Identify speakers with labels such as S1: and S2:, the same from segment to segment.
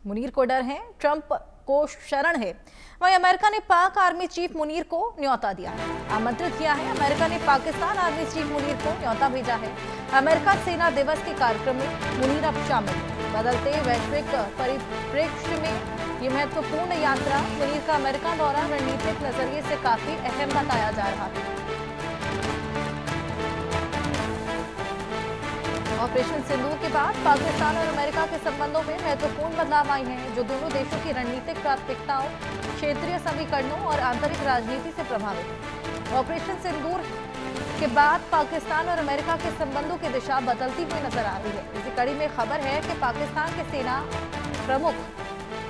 S1: मुनीर को डर है, ट्रंप को शरण है। वहीं अमेरिका ने पाक आर्मी चीफ मुनीर को न्योता दिया है, आमंत्रित किया है। अमेरिका ने पाकिस्तान आर्मी चीफ मुनीर को न्योता भेजा है। अमेरिका सेना दिवस के कार्यक्रम में मुनीर अब शामिल है। बदलते वैश्विक परिप्रेक्ष्य में ये महत्वपूर्ण यात्रा मुनीर का अमेरिका दौरा रणनीतिक नजरिए से काफी अहम बताया जा रहा है। ऑपरेशन सिंदूर के बाद पाकिस्तान और अमेरिका के संबंधों में महत्वपूर्ण बदलाव आए हैं, जो दोनों देशों की रणनीतिक प्राथमिकताओं, क्षेत्रीय समीकरणों और आंतरिक राजनीति से प्रभावित है। ऑपरेशन सिंदूर के बाद पाकिस्तान और अमेरिका के संबंधों की दिशा बदलती हुई नजर आ रही है। इसी कड़ी में खबर है कि पाकिस्तान के सेना प्रमुख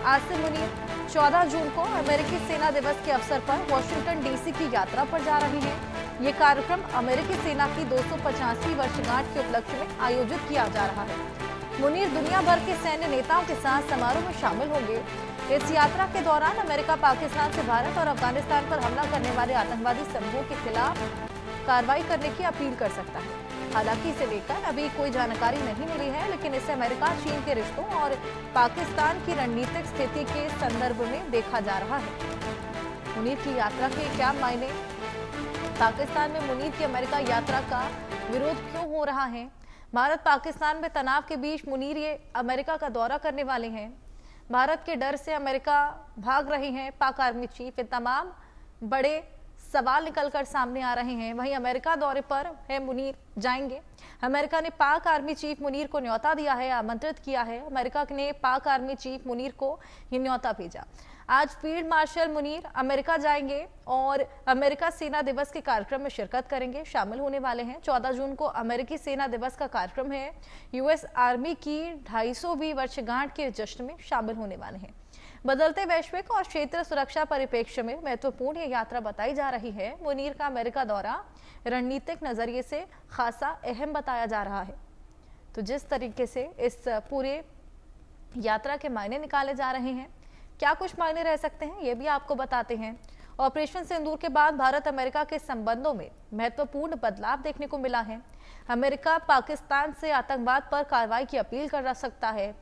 S1: आसिम मुनीर 14 जून को अमेरिकी सेना दिवस के अवसर पर वॉशिंगटन डीसी की यात्रा पर जा रहे हैं। ये कार्यक्रम अमेरिकी सेना की 250वीं वर्षगांठ के उपलक्ष्य में आयोजित किया जा रहा है। मुनीर दुनिया भर के सैन्य नेताओं के साथ समारोह में शामिल होंगे। इस यात्रा के दौरान अमेरिका पाकिस्तान से भारत और अफगानिस्तान पर हमला करने वाले आतंकवादी समूहों के खिलाफ कार्रवाई करने की अपील कर सकता है। हालांकि इसे लेकर अभी कोई जानकारी नहीं मिली है, लेकिन इसे अमेरिका चीन के रिश्तों और पाकिस्तान की रणनीतिक स्थिति के संदर्भ में देखा जा रहा है। मुनीर की यात्रा के क्या मायने? पाकिस्तान में मुनीर की अमेरिका यात्रा का विरोध क्यों हो रहा है? भारत पाकिस्तान में तनाव के बीच मुनीर ये अमेरिका का दौरा करने वाले हैं। भारत के डर से अमेरिका भाग रहे हैं पाक आर्मी चीफ। ये तमाम बड़े सवाल निकलकर सामने आ रहे हैं। वहीं अमेरिका दौरे पर है मुनीर जाएंगे। अमेरिका ने पाक आर्मी चीफ मुनीर को न्योता दिया है, आमंत्रित किया है। अमेरिका ने पाक आर्मी चीफ मुनीर को ये न्योता भेजा। आज फील्ड मार्शल मुनीर अमेरिका जाएंगे और अमेरिका सेना दिवस के कार्यक्रम में शिरकत करेंगे, शामिल होने वाले हैं। 14 जून को अमेरिकी सेना दिवस का कार्यक्रम है। यूएस आर्मी की 250वीं वर्षगांठ के जश्न में शामिल होने वाले हैं। बदलते वैश्विक और क्षेत्रीय सुरक्षा परिप्रेक्ष्य में महत्वपूर्ण ये यात्रा बताई जा रही है। मुनीर का अमेरिका दौरा रणनीतिक नजरिए से खासा अहम बताया जा रहा है। तो जिस तरीके से इस पूरे यात्रा के मायने निकाले जा रहे हैं, क्या कुछ मायने रह सकते हैं, ये भी आपको बताते हैं। ऑपरेशन सिंदूर के बाद भारत अमेरिका के संबंधों में महत्वपूर्ण बदलाव देखने को मिला है। अमेरिका पाकिस्तान से आतंकवाद पर कार्रवाई की अपील कर सकता है।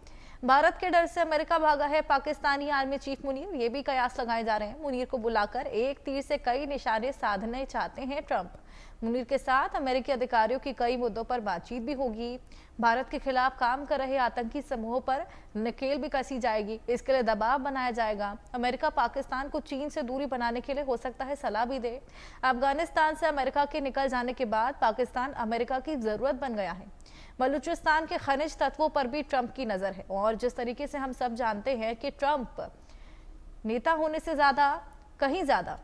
S1: भारत के डर से अमेरिका भागा है पाकिस्तानी आर्मी चीफ मुनीर। ये भी कयास लगाए जा रहे हैं। मुनीर को बुलाकर एक तीर से कई निशाने साधने चाहते हैं ट्रंप। मुनीर के साथ अमेरिकी अधिकारियों की कई मुद्दों पर बातचीत भी होगी। भारत के खिलाफ काम कर रहे आतंकी समूहों पर नकेल भी कसी जाएगी। इसके लिए दबाव बनाया जाएगा। अमेरिका पाकिस्तान को चीन से दूरी बनाने के लिए हो सकता है सलाह भी दे। अफगानिस्तान से अमेरिका के निकल जाने के बाद पाकिस्तान अमेरिका की जरूरत बन गया है। बलूचिस्तान के खनिज तत्वों पर भी ट्रंप की नजर है। और जिस तरीके से हम सब जानते हैं कि ट्रंप नेता होने से कहीं ज्यादा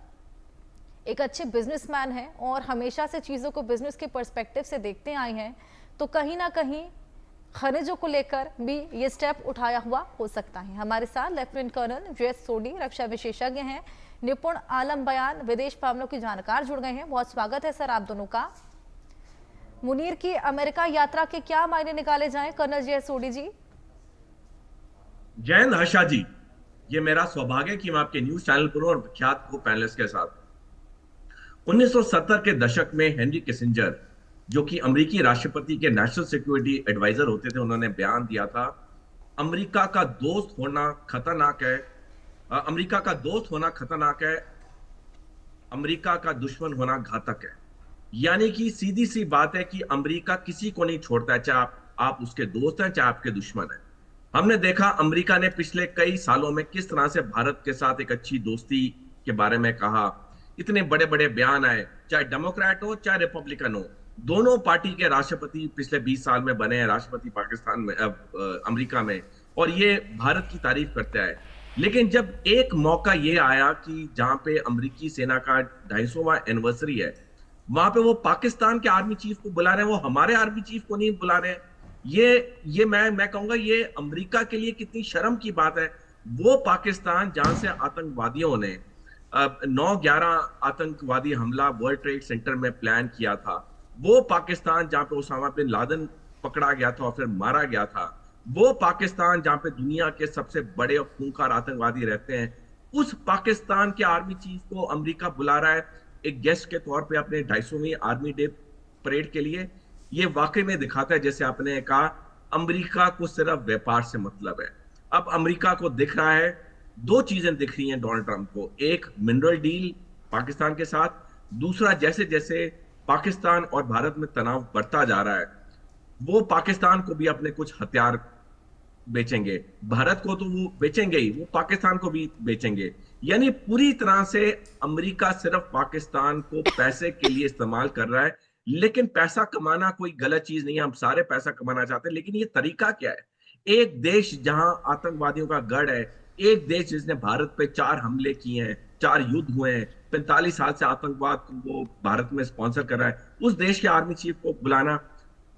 S1: एक अच्छे बिजनेसमैन हैं और हमेशा से चीज़ों को बिजनेस के पर्सपेक्टिव से देखते आए हैं, तो कहीं ना कहीं खनिजों को लेकर भी ये स्टेप उठाया हुआ हो सकता है। हमारे साथ लेफ्टिनेंट कर्नल जे.एस. सोडी रक्षा विशेषज्ञ हैं, निपुण आलम बयान विदेश मामलों की जानकार जुड़ गए हैं। बहुत स्वागत है सर आप दोनों का। मुनीर की अमेरिका यात्रा के क्या मायने निकाले जाएं, कर्नल जे.एस. सोडी जी?
S2: जय हिंद आशा जी, ये मेरा सौभाग्य कि मैं आपके न्यूज चैनल पर और विख्यात को पैनलिस्ट के साथ। 1970 के दशक में हेनरी किसिंजर, जो कि अमेरिकी राष्ट्रपति के नेशनल सिक्योरिटी एडवाइजर होते थे, उन्होंने बयान दिया था, अमेरिका का दोस्त होना खतरनाक है, अमेरिका का दोस्त होना खतरनाक है, अमेरिका का दुश्मन होना घातक है। यानी कि सीधी सी बात है कि अमेरिका किसी को नहीं छोड़ता है, चाहे आप उसके दोस्त हैं चाहे आपके दुश्मन हैं। हमने देखा अमेरिका ने पिछले कई सालों में किस तरह से भारत के साथ एक अच्छी दोस्ती के बारे में कहा। इतने बड़े बड़े बयान आए, चाहे डेमोक्रेट हो चाहे रिपब्लिकन हो, दोनों पार्टी के राष्ट्रपति पिछले 20 साल में बने हैं राष्ट्रपति पाकिस्तान में, अमेरिका में, और ये भारत की तारीफ करते हैं। लेकिन जब एक मौका ये आया कि जहां पे अमेरिकी सेना का 250वां एनिवर्सरी है, वहां पे वो पाकिस्तान के आर्मी चीफ को बुला रहे हैं, वो हमारे आर्मी चीफ को नहीं बुला रहे हैं। ये मैं कहूंगा ये अमेरिका के लिए कितनी शर्म की बात है। वो पाकिस्तान जहां से आतंकवादियों ने 9/11 आतंकवादी हमला वर्ल्ड ट्रेड सेंटर में प्लान किया था, वो पाकिस्तान जहां पे उसामा बिन लादेन पकड़ा गया था और फिर मारा गया था, वो पाकिस्तान जहां पे दुनिया के सबसे बड़े और खूंखार आतंकवादी रहते हैं, उस पाकिस्तान के आर्मी चीफ को अमेरिका बुला रहा है एक गेस्ट के तौर पे अपने 250वीं आर्मी डे परेड के लिए। ये वाकई में दिखाता है, जैसे आपने कहा, अमेरिका को सिर्फ व्यापार से मतलब है। अब अमेरिका को दिख रहा है, दो चीजें दिख रही हैं डोनाल्ड ट्रंप को। एक, मिनरल डील पाकिस्तान के साथ। दूसरा, जैसे जैसे पाकिस्तान और भारत में तनाव बढ़ता जा रहा है, वो पाकिस्तान को भी अपने कुछ हथियार बेचेंगे। भारत को तो वो बेचेंगे ही, वो पाकिस्तान को भी बेचेंगे। यानी पूरी तरह से अमेरिका सिर्फ पाकिस्तान को पैसे के लिए इस्तेमाल कर रहा है। लेकिन पैसा कमाना कोई गलत चीज नहीं है, हम सारे पैसा कमाना चाहते हैं, लेकिन ये तरीका क्या है? एक देश जहां आतंकवादियों का गढ़ है, एक देश जिसने भारत पे 4 हमले किए हैं, 4 युद्ध हुए हैं, 45 साल से आतंकवाद को वो भारत में स्पॉन्सर कर रहा है, उस देश के आर्मी चीफ को बुलाना,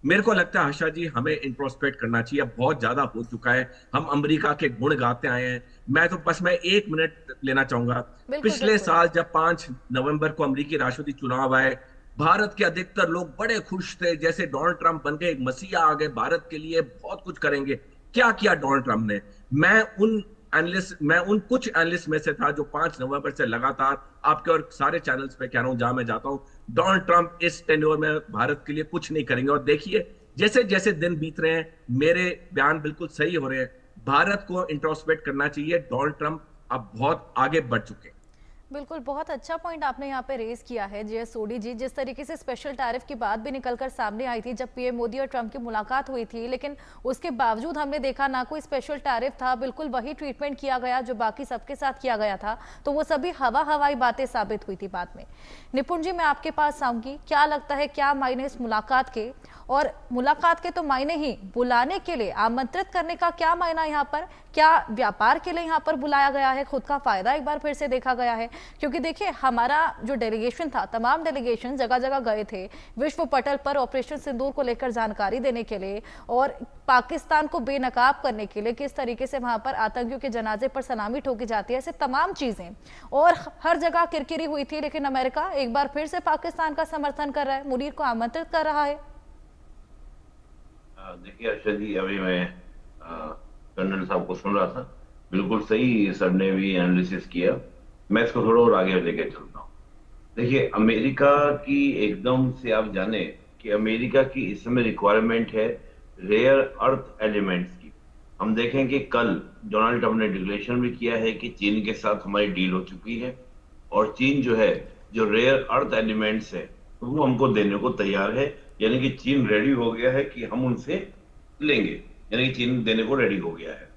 S2: मेरे को लगता है हर्षा जी हमें इंट्रोस्पेक्ट करना चाहिए। अब बहुत ज्यादा हो चुका है, हम अमेरिका के गुण गाते आए हैं। मैं 1 मिनट लेना चाहूंगा।
S1: बिल्कुल
S2: पिछले
S1: बिल्कुल।
S2: साल जब 5 नवंबर को अमेरिकी राष्ट्रपति चुनाव आए, भारत के अधिकतर लोग बड़े खुश थे, जैसे डोनाल्ड ट्रंप बन गए, एक मसीहा आ गए, भारत के लिए बहुत कुछ करेंगे। क्या किया डोनाल्ड ट्रंप ने? मैं उन कुछ एनालिस्ट में से था जो 5 नवंबर से लगातार आपके और सारे चैनल्स पे कह रहा हूं जहां मैं जाता हूं, डोनाल्ड ट्रंप इस टेन्योर में भारत के लिए कुछ नहीं करेंगे। और देखिए, जैसे जैसे दिन बीत रहे हैं, मेरे बयान बिल्कुल सही हो रहे हैं। भारत को इंट्रोस्पेक्ट करना चाहिए। डोनाल्ड ट्रंप अब बहुत आगे बढ़ चुके हैं।
S1: बिल्कुल, बहुत अच्छा पॉइंट आपने यहाँ पे रेज किया है जीएस सोडी जी। जिस तरीके से स्पेशल टैरिफ की बात भी निकलकर सामने आई थी जब पीएम मोदी और ट्रंप की मुलाकात हुई थी, लेकिन उसके बावजूद हमने देखा ना कोई स्पेशल टैरिफ था, बिल्कुल वही ट्रीटमेंट किया गया जो बाकी सबके साथ किया गया था। तो वो सभी हवाई बातें साबित हुई थी बाद में। निपुण जी, मैं आपके पास आऊंगी, क्या लगता है क्या मायने इस मुलाकात के, और मुलाकात के तो मायने ही, बुलाने के लिए आमंत्रित करने का क्या मायना यहाँ पर? क्या व्यापार के लिए यहाँ पर बुलाया गया है? खुद का फायदा एक बार फिर से देखा गया है? क्योंकि देखिए, हमारा जो डेलीगेशन था, तमाम डेलीगेशन जगह जगह गए थे विश्व पटल पर ऑपरेशन सिंदूर को लेकर जानकारी देने के लिए और पाकिस्तान को बेनकाब करने के लिए, किस तरीके से वहां पर आतंकियों के जनाजे पर सलामी ठोकी जाती है, ऐसे तमाम चीजें, और हर जगह किरकिरी हुई थी। लेकिन अमेरिका एक बार फिर से पाकिस्तान का समर्थन कर रहा है, मुनीर को आमंत्रित कर रहा है।
S3: देखिए अर्षद जी, अभी मैं कर्नल साहब को सुन रहा था, बिल्कुल सही सर ने भी एनालिसिस किया। मैं इसको थोड़ा और आगे लेके चलता हूँ। देखिए, अमेरिका की एकदम से आप जाने कि अमेरिका की इस समय रिक्वायरमेंट है रेयर अर्थ एलिमेंट्स की। हम देखें कि कल डोनाल्ड ट्रंप ने डिक्लेरेशन भी किया है कि चीन के साथ हमारी डील हो चुकी है और चीन जो है, जो रेयर अर्थ एलिमेंट्स है वो हमको देने को तैयार है। यानी कि चीन रेडी हो गया है कि हम उनसे लेंगे, यानी कि चीन देने को रेडी हो गया है।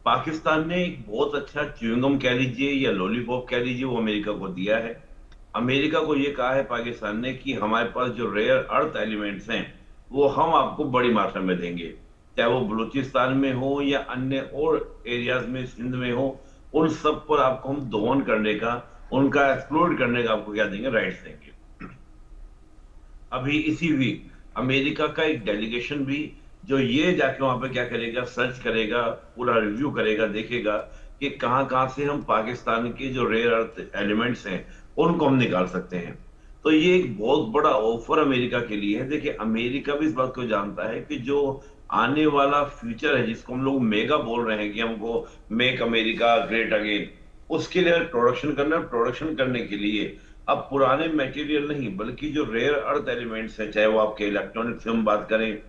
S3: पाकिस्तान ने एक बहुत अच्छा च्युइंगम कह लीजिए या लॉलीपॉप कह लीजिए, वो अमेरिका को दिया है। अमेरिका को ये कहा है पाकिस्तान ने कि हमारे पास जो रेयर अर्थ एलिमेंट्स हैं वो हम आपको बड़ी मात्रा में देंगे, चाहे वो बलूचिस्तान में हो या अन्य और एरियाज में, सिंध में हो, उन सब पर आपको हम दोहन करने का, उनका एक्सप्लोर करने का आपको क्या देंगे, राइट्स देंगे। अभी इसी वीक अमेरिका का एक डेलीगेशन भी जो ये जाके वहां पे क्या करेगा, सर्च करेगा, पूरा रिव्यू करेगा, देखेगा कि कहां कहां से हम पाकिस्तान के जो रेयर अर्थ एलिमेंट्स हैं उनको हम निकाल सकते हैं। तो ये एक बहुत बड़ा ऑफर अमेरिका के लिए है। देखिए, अमेरिका भी इस बात को जानता है कि जो आने वाला फ्यूचर है, जिसको हम लोग मेगा बोल रहे हैं कि हमको मेक अमेरिका ग्रेट अगेन, उसके लिए प्रोडक्शन करना, प्रोडक्शन करने के लिए अब पुराने मटेरियल नहीं बल्कि जो रेयर अर्थ एलिमेंट्स हैं, चाहे वो आपके इलेक्ट्रॉनिक्स में बात करें,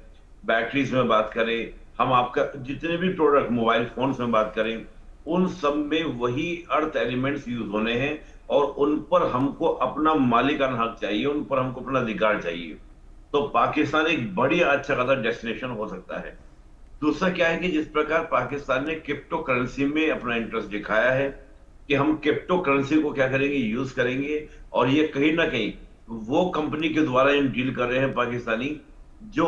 S3: बैटरीज में बात करें, हम आपका जितने भी प्रोडक्ट, मोबाइल फोन्स में बात करें, उन सब में वही अर्थ एलिमेंट्स यूज होने हैं और उन पर हमको अपना मालिकाना हक चाहिए, उन पर हमको अपना अधिकार चाहिए। तो पाकिस्तान एक बड़ी अच्छा खासा डेस्टिनेशन हो सकता है। दूसरा क्या है कि जिस प्रकार पाकिस्तान ने क्रिप्टो करेंसी में अपना इंटरेस्ट दिखाया है कि हम क्रिप्टो करेंसी को क्या करेंगे, यूज करेंगे, और ये कहीं ना कहीं वो कंपनी के द्वारा इन डील कर रहे हैं पाकिस्तानी, जो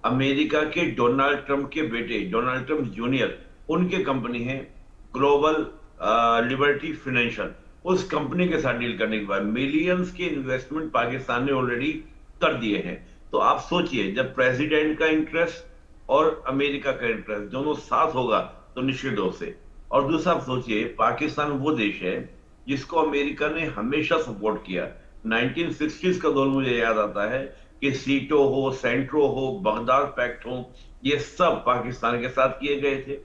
S3: अमेरिका के डोनाल्ड ट्रंप के बेटे डोनाल्ड ट्रंप जूनियर, उनके कंपनी है ग्लोबल लिबर्टी फाइनेंशियल। उस कंपनी के साथ डील करने के बाद मिलियंस के इन्वेस्टमेंट पाकिस्तान ने ऑलरेडी कर दिए हैं। तो आप सोचिए, जब प्रेसिडेंट का इंटरेस्ट और अमेरिका का इंटरेस्ट दोनों साथ होगा तो निश्चित रूप से। और दूसरा आप सोचिए, पाकिस्तान वो देश है जिसको अमेरिका ने हमेशा सपोर्ट किया। 1960s का दौर मुझे याद आता है कि सीटो हो, सेंट्रो हो, बगदाद पैक्ट हो, ये सब पाकिस्तान के साथ किए गए थे।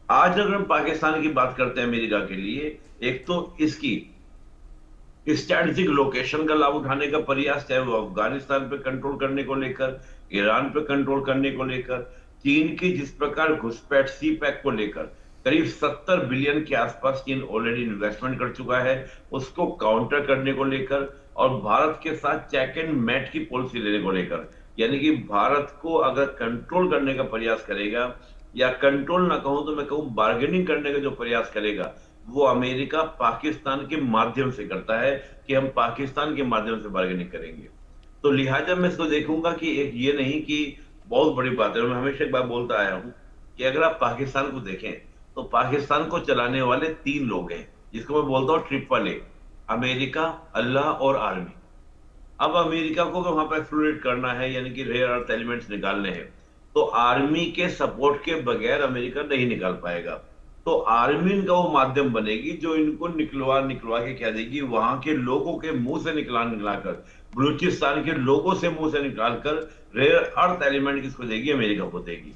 S3: आज अगर हम पाकिस्तान की बात करते हैं अमेरिका के लिए, एक तो इसकी स्ट्रैटेजिक लोकेशन का लाभ उठाने का प्रयास, चाहे वो अफगानिस्तान पे कंट्रोल करने को लेकर, ईरान पे कंट्रोल करने को लेकर, चीन की जिस प्रकार घुसपैठ सी पैक को लेकर, करीब 70 बिलियन के आसपास चीन ऑलरेडी इन्वेस्टमेंट कर चुका है उसको काउंटर करने को लेकर, और भारत के साथ चेक एंड मैट की पॉलिसी लेने को लेकर। यानी कि भारत को अगर कंट्रोल करने का प्रयास करेगा, या कंट्रोल ना कहूं तो मैं कहूं बार्गेनिंग करने का जो प्रयास करेगा, वो अमेरिका पाकिस्तान के माध्यम से करता है कि हम पाकिस्तान के माध्यम से बार्गेनिंग करेंगे। तो लिहाजा मैं इसको देखूंगा कि एक ये नहीं कि बहुत बड़ी बात है। मैं हमेशा एक बात बोलता आया हूं कि अगर आप पाकिस्तान को देखें तो पाकिस्तान को चलाने वाले 3 लोग हैं, जिसको मैं बोलता हूं ट्रिपल ए, अमेरिका, अल्लाह और आर्मी। अब अमेरिका को वहां पर एक्सप्लोरेट करना है, यानी कि रेयर अर्थ एलिमेंट्स निकालने हैं, तो आर्मी के सपोर्ट के बगैर अमेरिका नहीं निकाल पाएगा। तो आर्मी इनका वो माध्यम बनेगी जो इनको निकलवा के क्या देगी, वहां के लोगों के मुंह से निकलाकर, बलूचिस्तान के लोगों से मुंह से निकालकर रेयर अर्थ एलिमेंट किसको देगी, अमेरिका को देगी।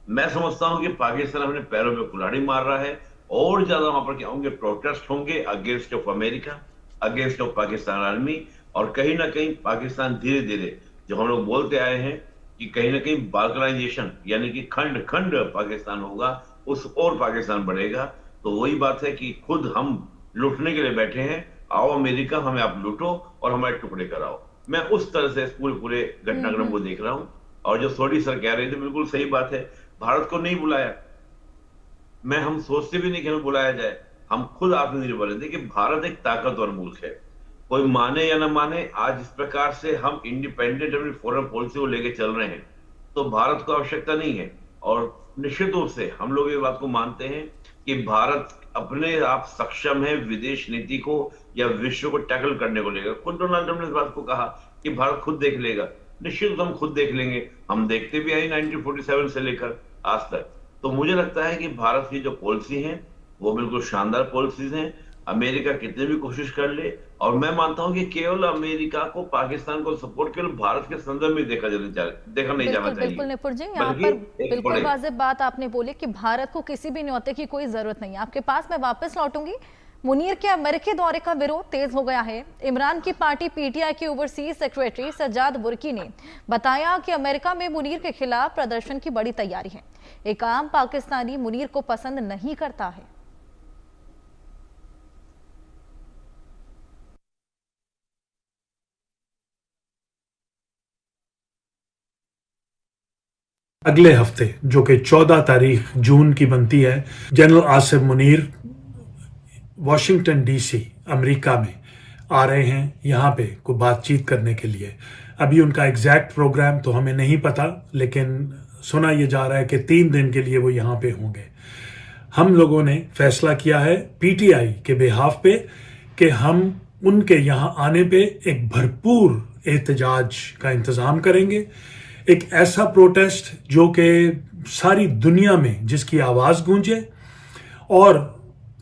S3: मैं समझता हूं कि पाकिस्तान अपने पैरों पे कुल्हाड़ी मार रहा है, और ज्यादा वहां पर क्या होंगे, प्रोटेस्ट होंगे against of America, against of Pakistan army. और कहीं ना कहीं पाकिस्तान धीरे धीरे, जो हम लोग बोलते आए हैं कि कहीं ना कहीं बाल्कनाइजेशन, यानी कि खंड खंड पाकिस्तान होगा, उस और पाकिस्तान बढ़ेगा। तो वही बात है कि खुद हम लूटने के लिए बैठे हैं, आओ अमेरिका हमें आप लूटो और हमारे टुकड़े कराओ। मैं उस तरह से पूरे घटनाक्रम को देख रहा हूं। और जो सोडी सर कह रहे थे बिल्कुल सही बात है, भारत को नहीं बुलाया, हम सोचते भी नहीं कि हमें बुलाया जाए। हम खुद आत्मनिर्भर है। देखिए भारत एक ताकतवर मुल्क है, कोई माने या ना माने, आज इस प्रकार से हम इंडिपेंडेंट अपनी फॉरेन पॉलिसी को लेके चल रहे हैं, तो भारत को आवश्यकता नहीं है। और निश्चित रूप से हम लोग ये बात को मानते हैं कि भारत अपने आप सक्षम है विदेश नीति को या विश्व को टैकल करने को लेकर। खुद डोनाल्ड ट्रंप ने इस बात को कहा कि भारत खुद देख लेगा। निश्चित रूप से हम खुद देख लेंगे, हम देखते भी आई 1947 से लेकर आज तक। तो मुझे लगता है कि भारत की जो पॉलिसी है वो बिल्कुल शानदार पॉलिसीज हैं। अमेरिका कितने भी कोशिश कर ले, और मैं मानता हूं कि केवल अमेरिका को, पाकिस्तान को सपोर्ट केवल भारत के संदर्भ में देखा नहीं जाना चाहिए।
S1: बिल्कुल निपुण जी, यहाँ पर बिल्कुल वाजिब बात आपने बोली कि भारत को किसी भी न्योते की कोई जरूरत नहीं है। आपके पास मैं वापस लौटूंगी। मुनीर के अमेरिकी दौरे का विरोध तेज हो गया है। इमरान की पार्टी पीटीआई के ओवरसीज सेक्रेटरी सज्जाद बुर्की ने बताया कि अमेरिका में मुनीर के खिलाफ प्रदर्शन की बड़ी तैयारी है। एक आम पाकिस्तानी मुनीर को पसंद नहीं करता है।
S4: अगले हफ्ते जो कि 14 तारीख जून की बनती है, general Asif Munir Washington DC America में आ रहे हैं यहाँ पे कोई बातचीत करने के लिए। अभी उनका एग्जैक्ट प्रोग्राम तो हमें नहीं पता, लेकिन सुना ये जा रहा है कि 3 दिन के लिए वो यहाँ पे होंगे। हम लोगों ने फैसला किया है पीटीआई के बिहाफ पे कि हम उनके यहाँ आने पे एक भरपूर एहतजाज का इंतज़ाम करेंगे। एक ऐसा प्रोटेस्ट जो कि सारी दुनिया में जिसकी आवाज़ गूंजे और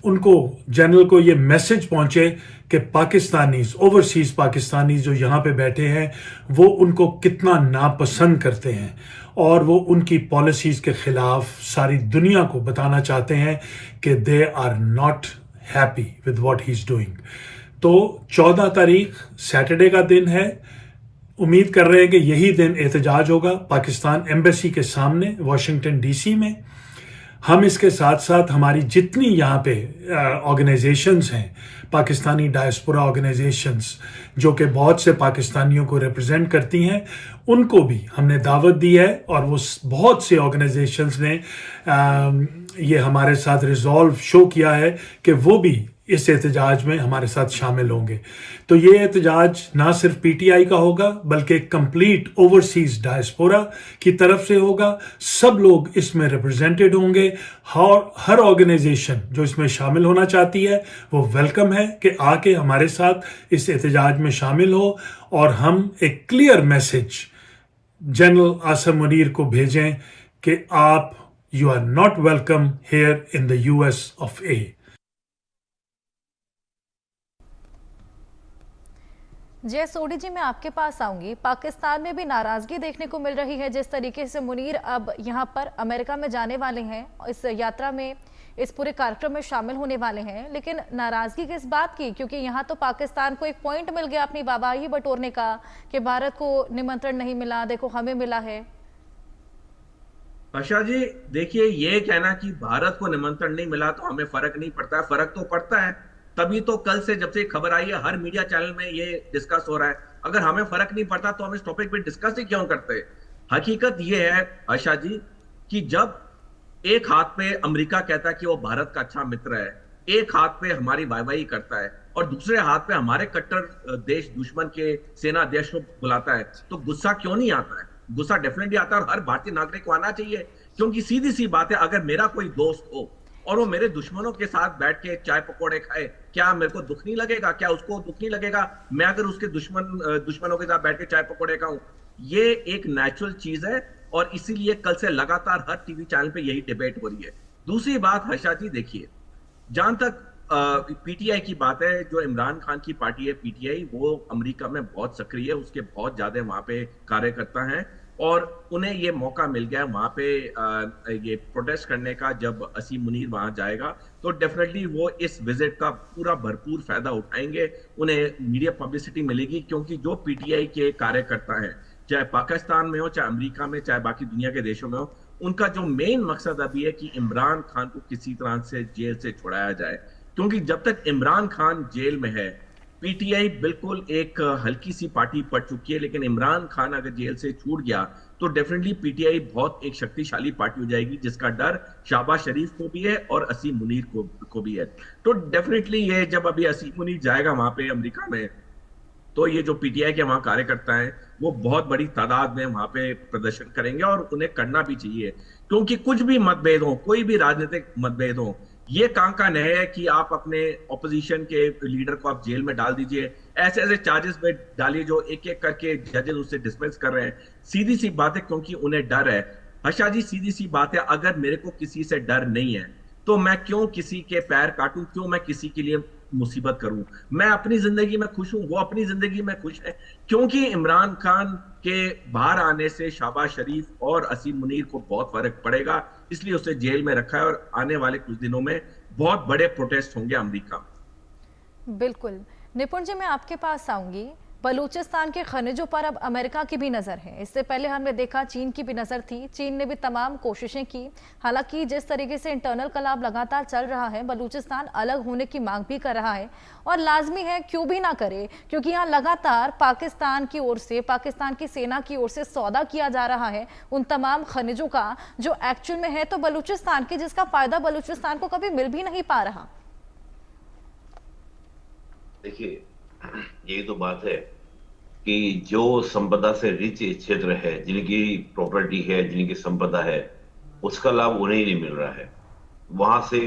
S4: उनको, जनरल को ये मैसेज पहुंचे कि पाकिस्तानीज, ओवरसीज पाकिस्तानीज जो यहाँ पे बैठे हैं, वो उनको कितना नापसंद करते हैं और वो उनकी पॉलिसीज के खिलाफ सारी दुनिया को बताना चाहते हैं कि they are not happy with what he is doing. तो 14 तारीख सैटरडे का दिन है। उम्मीद कर रहे हैं कि यही दिन एहतजाज होगा पाकिस्तान एम्बेसी के सामने वॉशिंगटन डीसी में। हम इसके साथ साथ हमारी जितनी यहाँ पे ऑर्गेनाइजेशंस हैं, पाकिस्तानी डायस्पोरा ऑर्गेनाइजेशंस जो कि बहुत से पाकिस्तानियों को रिप्रेजेंट करती हैं, उनको भी हमने दावत दी है और वो बहुत से ऑर्गेनाइजेशंस ने ये हमारे साथ रिजॉल्व शो किया है कि वो भी इस एहतजाज में हमारे साथ शामिल होंगे। तो ये एहतजाज ना सिर्फ पीटीआई का होगा बल्कि कंप्लीट ओवरसीज डायस्पोरा की तरफ से होगा। सब लोग इसमें रिप्रेजेंटेड होंगे। हर ऑर्गेनाइजेशन जो इसमें शामिल होना चाहती है वो वेलकम है कि आके हमारे साथ इस एहतजाज में शामिल हो और हम एक clear message general Asif Munir को भेजें कि आप, you are not welcome here in the US of A.
S1: Jai Sodhi जी, मैं आपके पास आऊंगी। पाकिस्तान में भी नाराजगी देखने को मिल रही है जिस तरीके से मुनीर अब यहां पर अमेरिका में जाने वाले हैं, इस यात्रा में, इस पूरे कार्यक्रम में शामिल होने वाले हैं। लेकिन नाराजगी किस बात की? क्योंकि यहां तो पाकिस्तान को एक पॉइंट मिल गया अपनी वाहवाही बटोरने का कि भारत को निमंत्रण नहीं मिला, देखो हमें मिला है।
S2: आशा जी, देखिए, ये कहना कि भारत को निमंत्रण नहीं मिला तो हमें फर्क नहीं पड़ता है, फर्क तो पड़ता है। तभी तो कल से जब से खबर आई है हर मीडिया चैनल में ये डिस्कस हो रहा है। अगर हमें फर्क नहीं पड़ता तो हम इस टॉपिक पे डिस्कस ही क्यों करते? हकीकत ये है आशा जी कि जब एक हाथ पे अमेरिका कहता है कि वो भारत का अच्छा मित्र है, एक हाथ पे हमारी वाहवाही करता है और दूसरे हाथ पे हमारे कट्टर देश दुश्मन के सेना अध्यक्ष को बुलाता है, तो गुस्सा क्यों नहीं आता है? गुस्सा डेफिनेटली आता है और हर भारतीय नागरिक को आना चाहिए। क्योंकि सीधी सी बात है, अगर मेरा कोई दोस्त हो और वो मेरे दुश्मनों के साथ बैठ के चाय पकौड़े खाए, क्या मेरे को दुख नहीं लगेगा? क्या उसको दुख नहीं लगेगा मैं अगर उसके दुश्मनों के साथ बैठ के चाय पकौड़े खाऊं? ये एक नेचुरल चीज है और इसीलिए कल से लगातार हर टीवी चैनल पे यही डिबेट हो रही है। दूसरी बात हर्षा जी, देखिए, जहां तक पीटीआई की बात है, जो इमरान खान की पार्टी है पीटीआई, वो अमेरिका में बहुत सक्रिय है, उसके बहुत ज्यादा वहां पे कार्यकर्ता हैं और उन्हें ये मौका मिल गया वहां पे ये प्रोटेस्ट करने का। जब असीम मुनीर वहां जाएगा तो डेफिनेटली वो इस विजिट का पूरा भरपूर फायदा उठाएंगे, उन्हें मीडिया पब्लिसिटी मिलेगी। क्योंकि जो पीटीआई के कार्यकर्ता हैं, चाहे पाकिस्तान में हो, चाहे अमेरिका में, चाहे बाकी दुनिया के देशों में हो, उनका जो मेन मकसद अभी है कि इमरान खान को किसी तरह से जेल से छुड़ाया जाए। क्योंकि जब तक इमरान खान जेल में है, पीटीआई बिल्कुल एक हल्की सी पार्टी पड़ चुकी है, लेकिन इमरान खान अगर जेल से छूट गया तो डेफिनेटली पीटीआई बहुत एक शक्तिशाली पार्टी हो जाएगी, जिसका डर शहबाज शरीफ को भी है और असीम मुनीर को भी है। तो डेफिनेटली ये जब अभी असीम मुनीर जाएगा वहां पे अमेरिका में, तो ये जो पीटीआई के वहां कार्यकर्ता हैं वो बहुत बड़ी तादाद में वहां पे प्रदर्शन करेंगे और उन्हें करना भी चाहिए। क्योंकि कुछ भी मतभेद हो, कोई भी राजनीतिक मतभेद हो, ये काम का नहीं है कि आप अपने ऑपोजिशन के लीडर को आप जेल में डाल दीजिए, ऐसे ऐसे चार्जेस में डालिए जो एक एक करके जजेस उससे डिसमिस कर रहे हैं। सीधी सी बात है, क्योंकि उन्हें डर है। हर्षा जी, सीधी सी बात है, अगर मेरे को किसी से डर नहीं है तो मैं क्यों किसी के पैर काटूं, क्यों मैं किसी के लिए मुसीबत करूं? मैं अपनी जिंदगी में खुश हूं, वो अपनी जिंदगी में खुश है। क्योंकि इमरान खान के बाहर आने से शहबाज शरीफ और असीम मुनीर को बहुत फर्क पड़ेगा, इसलिए उसे जेल में रखा है और आने वाले कुछ दिनों में बहुत बड़े प्रोटेस्ट होंगे अमेरिका में।
S1: बिल्कुल निपुण जी, मैं आपके पास आऊंगी। बलूचिस्तान के खनिजों पर अब अमेरिका की भी नज़र है। इससे पहले हमने देखा चीन की भी नज़र थी, चीन ने भी तमाम कोशिशें की। हालांकि जिस तरीके से इंटरनल कलाब लगातार चल रहा है, बलूचिस्तान अलग होने की मांग भी कर रहा है और लाजमी है, क्यों भी ना करे, क्योंकि यहाँ लगातार पाकिस्तान की ओर से, पाकिस्तान की सेना की ओर से सौदा किया जा रहा है उन तमाम खनिजों का जो एक्चुअल में है तो बलूचिस्तान की, जिसका फायदा बलूचिस्तान को कभी मिल भी नहीं पा रहा।
S3: देखिए, यही तो बात है कि जो संपदा से रिच क्षेत्र है, जिनकी प्रॉपर्टी है, जिनकी संपदा है, उसका लाभ उन्हें नहीं मिल रहा है। वहां से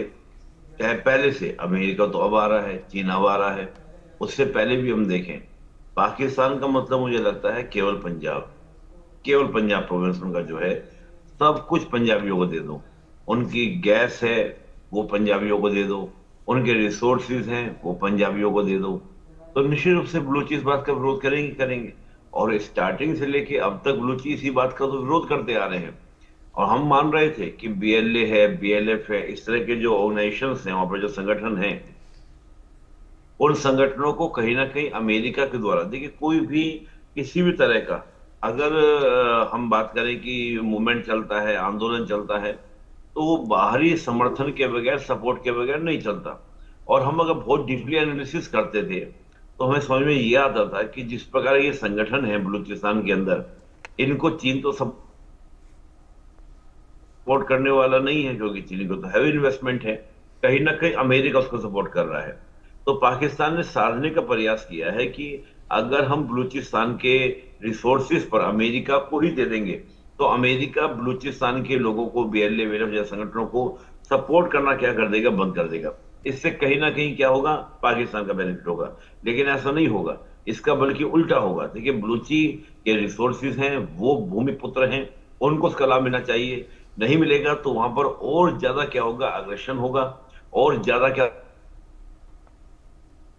S3: चाहे पहले से अमेरिका तो अब आ रहा है, चीन अब आ रहा है, उससे पहले भी हम देखें, पाकिस्तान का मतलब मुझे लगता है केवल पंजाब प्रोविंस उनका जो है, सब कुछ पंजाबियों को दे दो। उनकी गैस है वो पंजाबियों को दे दो, उनके रिसोर्सेज हैं वो पंजाबियों को दे दो। तो निश्चित रूप से बलूची इस बात का विरोध करेंगे और स्टार्टिंग से लेके अब तक बलूची इसी बात का तो विरोध करते आ रहे हैं। और हम मान रहे थे कि बीएलए है, बीएलएफ है, इस तरह के जो ऑर्गेनाइजेशंस हैं, वहां पर जो संगठन हैं, उन संगठनों को कहीं ना कहीं अमेरिका के द्वारा, देखिए, कोई भी किसी भी तरह का अगर हम बात करें कि मूवमेंट चलता है, आंदोलन चलता है, तो वो बाहरी समर्थन के बगैर, सपोर्ट के बगैर नहीं चलता। और हम अगर बहुत डीपली एनालिसिस करते थे तो हमें समझ में ये आता था कि जिस प्रकार ये संगठन है बलूचिस्तान के अंदर, इनको चीन तो सपोर्ट करने वाला नहीं है, क्योंकि चीन को तो हैवी इन्वेस्टमेंट है, कहीं ना कहीं अमेरिका उसको सपोर्ट कर रहा है। तो पाकिस्तान ने साधने का प्रयास किया है कि अगर हम बलूचिस्तान के रिसोर्सेज पर अमेरिका को ही दे देंगे तो अमेरिका बलूचिस्तान के लोगों को, बीएलए जैसे संगठनों को सपोर्ट करना क्या कर देगा, बंद कर देगा। इससे कहीं ना कहीं क्या होगा, पाकिस्तान का बेनिफिट होगा। लेकिन ऐसा नहीं होगा, इसका बल्कि उल्टा होगा। देखिए, बलूची के रिसोर्सेज हैं, वो भूमिपुत्र हैं, उनको उसका लाभ मिलना चाहिए। नहीं मिलेगा तो वहां पर और ज्यादा क्या होगा, अग्रेशन होगा, और ज्यादा क्या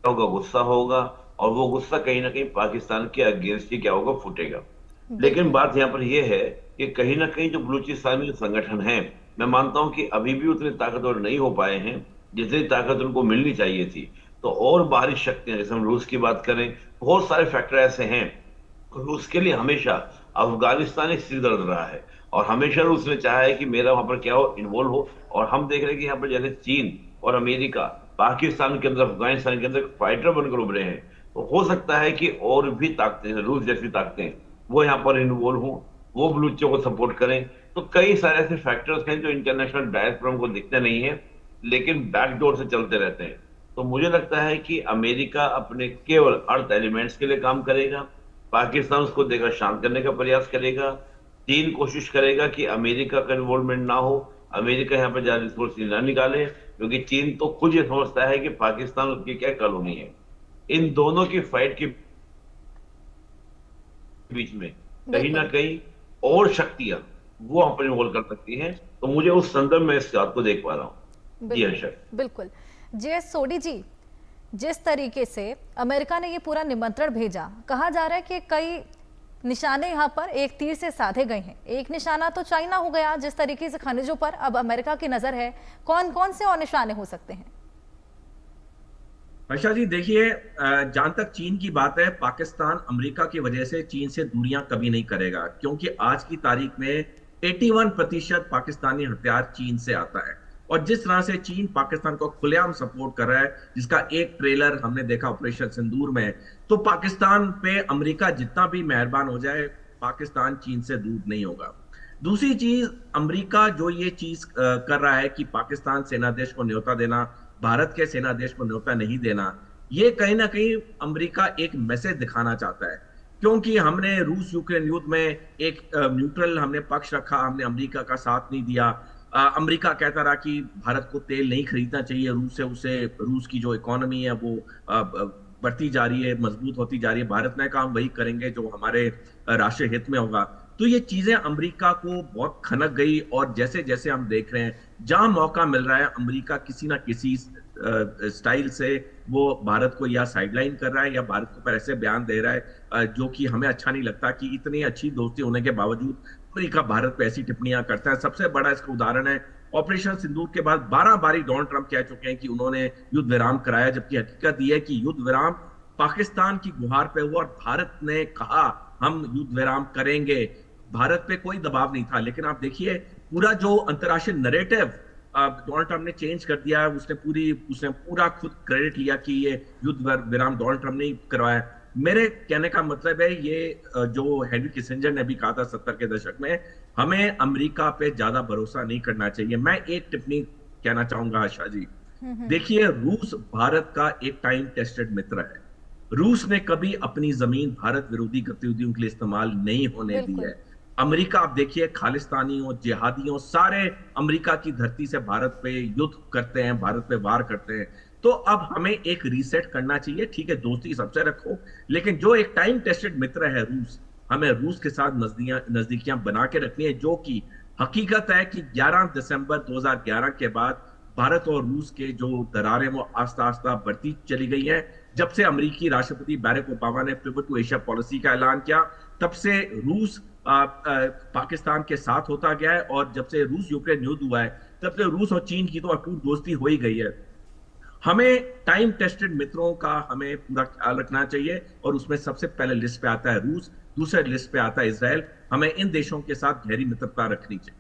S3: होगा, गुस्सा होगा, और वो गुस्सा कहीं ना कहीं पाकिस्तान के अगेंस्ट ही क्या होगा, फूटेगा। लेकिन बात यहाँ पर यह है कि कहीं ना कहीं जो बलूचिस्तान में संगठन है, मैं मानता हूं कि अभी भी उतने ताकतवर नहीं हो पाए हैं जितनी ताकत उनको मिलनी चाहिए थी। तो और बाहरी शक्तियां, जैसे हम रूस की बात करें, बहुत सारे फैक्टर ऐसे हैं। रूस के लिए हमेशा अफगानिस्तान एक सिर दर्द रहा है और हमेशा रूस ने चाहा है कि मेरा वहां पर क्या हो, इन्वॉल्व हो। और हम देख रहे हैं कि यहाँ पर जैसे चीन और अमेरिका पाकिस्तान के अंदर, अफगानिस्तान के अंदर फाइटर बनकर उभरे हैं, तो हो सकता है कि और भी ताकतें, रूस जैसी ताकतें, वो यहाँ पर इन्वॉल्व हों, वो बलूचियों को सपोर्ट करें। तो कई सारे ऐसे फैक्टर्स हैं जो इंटरनेशनल डायस्पोरा को दिखते नहीं है, लेकिन बैकडोर से चलते रहते हैं। तो मुझे लगता है कि अमेरिका अपने केवल अर्थ एलिमेंट्स के लिए काम करेगा, पाकिस्तान उसको देकर शांत करने का प्रयास करेगा, चीन कोशिश करेगा कि अमेरिका का इन्वॉल्वमेंट ना हो, अमेरिका यहाँ पर ज्यादा रिसोर्स ना निकाले, क्योंकि चीन तो खुद ये समझता है कि पाकिस्तान उसकी क्या कॉलोनी है। इन दोनों की फाइट के बीच में कहीं ना कहीं और शक्तियां वो हम पर इन्वॉल्व कर सकती हैं। तो मुझे उस संदर्भ में इस बात को देख पा रहा हूँ। जी हर्षद,
S1: बिल्कुल। जे.एस. सोडी जी, जिस तरीके से अमेरिका ने ये पूरा निमंत्रण भेजा, कहा जा रहा है कि कई निशाने यहाँ पर एक तीर से साधे गए हैं। एक निशाना तो चाइना हो गया, जिस तरीके से खनिजों पर अब अमेरिका की नजर है, कौन कौन से और निशाने हो सकते हैं?
S2: वर्षा जी देखिए, जहां तक चीन की बात है, पाकिस्तान अमेरिका की वजह से चीन से दूरियां कभी नहीं करेगा, क्योंकि आज की तारीख में 81% पाकिस्तानी हथियार चीन से आता है। और जिस तरह से चीन पाकिस्तान को खुलेआम सपोर्ट कर रहा है, जिसका एक ट्रेलर हमने देखा ऑपरेशन सिंदूर में, तो पाकिस्तान पे अमेरिका जितना भी मेहरबान हो जाए, पाकिस्तान चीन से दूर नहीं होगा। दूसरी चीज, अमेरिका जो ये चीज कर रहा है कि पाकिस्तान सेनाध्यक्ष को न्योता देना, भारत के सेनाध्यक्ष को न्योता नहीं देना, ये कहीं ना कहीं अमेरिका एक मैसेज दिखाना चाहता है। क्योंकि हमने रूस यूक्रेन युद्ध में एक न्यूट्रल हमने पक्ष रखा, हमने अमेरिका का साथ नहीं दिया। अमेरिका कहता रहा कि भारत को तेल नहीं खरीदना चाहिए रूस से, उसे रूस की जो इकोनॉमी है वो बढ़ती जा रही है, मजबूत होती जा रही है। भारत ने कहा हम वही करेंगे जो हमारे राष्ट्रीय हित में होगा। तो ये चीजें अमेरिका को बहुत खनक गई, और जैसे जैसे हम देख रहे हैं, जहां मौका मिल रहा है, अमेरिका किसी ना किसी स्टाइल से वो भारत को या साइडलाइन कर रहा है या भारत को पर ऐसे बयान दे रहा है जो कि हमें अच्छा नहीं लगता कि इतनी अच्छी दोस्ती होने के बावजूद अमेरिका भारत पे ऐसी टिप्पणियां करता है। सबसे बड़ा इसका उदाहरण है ऑपरेशन सिंदूर के बाद 12 बारी डोनाल्ड ट्रंप कह चुके हैं कि उन्होंने युद्ध विराम कराया, जबकि हकीकत यह है कि युद्ध विराम पाकिस्तान की गुहार पे हुआ और भारत ने कहा हम युद्ध विराम करेंगे। भारत पे कोई दबाव नहीं था। लेकिन आप देखिए, पूरा जो अंतर्राष्ट्रीय नैरेटिव डोनाल्ड ट्रंप ने चेंज कर दिया। उसने पूरा खुद क्रेडिट लिया कि ये युद्ध विराम डोनाल्ड ट्रंप ने करवाया। मेरे कहने का मतलब है, ये जो हेनरी किसिंजर ने भी कहा था 70 के दशक में, हमें अमेरिका पे ज्यादा भरोसा नहीं करना चाहिए। मैं एक टिप्पणी कहना चाहूंगा आशा जी, देखिए, रूस भारत का एक टाइम टेस्टेड मित्र है। रूस ने कभी अपनी जमीन भारत विरोधी गतिविधियों के लिए इस्तेमाल नहीं होने दी है। अमेरिका आप देखिए, खालिस्तानियों, जिहादियों, सारे अमेरिका की धरती से भारत पे युद्ध करते हैं, भारत पे वार करते हैं। तो अब हमें एक रीसेट करना चाहिए। ठीक है, दोस्ती सबसे रखो, लेकिन जो एक टाइम टेस्टेड मित्र है रूस, हमें रूस के साथ नजदीकियां बना के रखनी है। जो कि हकीकत है कि 11 दिसंबर 2011 के बाद भारत और रूस के जो दरारें वो आस्ता आस्ता बढ़ती चली गई हैं। जब से अमेरिकी राष्ट्रपति बैरक ओबामा ने पिवट टू एशिया पॉलिसी का ऐलान किया, तब से रूस पाकिस्तान के साथ होता गया है। और जब से रूस यूक्रेन युद्ध हुआ है, तब से रूस और चीन की तो अटूट दोस्ती हो ही गई है। हमें टाइम टेस्टेड मित्रों का हमें पूरा ख्याल रखना चाहिए, और उसमें सबसे पहले लिस्ट पे आता है रूस, दूसरे लिस्ट पे आता है इजराइल। हमें इन देशों के साथ गहरी मित्रता रखनी चाहिए।